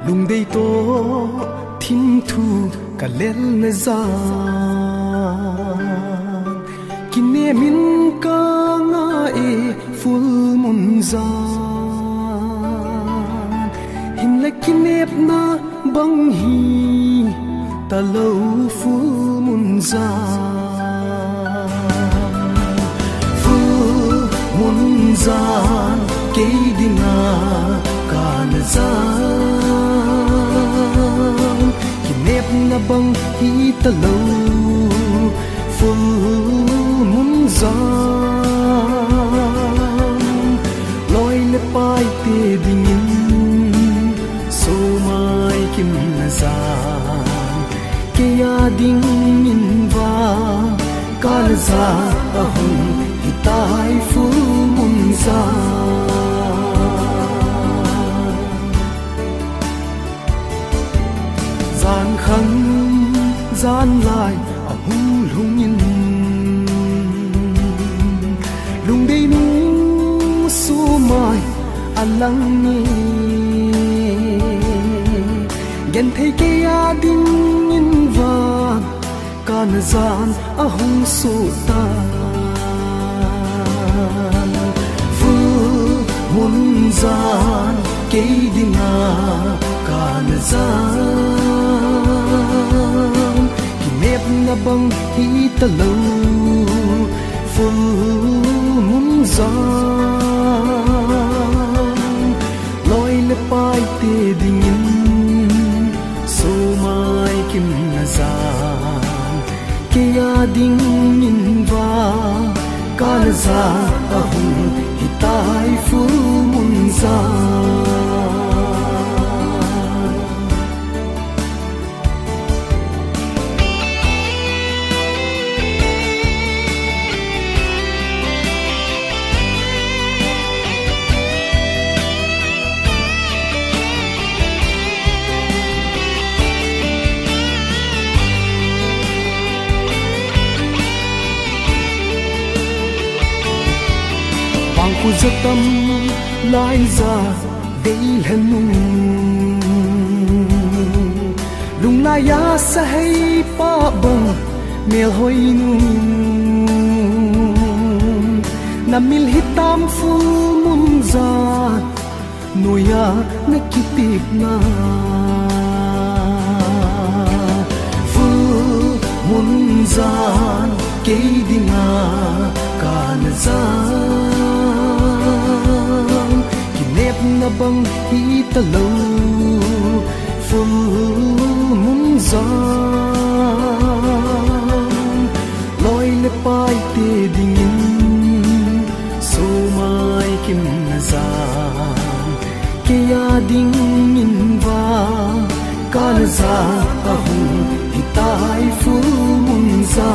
lung dei to thim thu ka lel na za kine min ka nga e full mun za him la kinep na bang hi ta lo full mun za full mun za ke dinga ka na za kinep na bang hi ta lo full mun za loi le pai te dingin so mai kim na za ke ya ding min va ka na za ahun hitai full mun za gian khăn gian lại ở hung lung nhìn lung đi nu su mai anh lắng nghe gen thấy cái đinh nhìn va can gian ở hung su ta vu mun gian cái đinh can gian kinep na bang hi ta lo full mun gian loi le pai te dingin so mai kim na zan ke ya ding min va ka na za ahun hitai full mun zan ku zatam lai za dei hanu lung la ya sa hai pa bang mel hoi nu na mil hitam full mun za noya na kitip na full mun za ke dinga kan za kinep na bang hi ta lo full mun za loi le pai te dingin so mai kim na za ke ya ding min va ka na za ahun hitai full mun za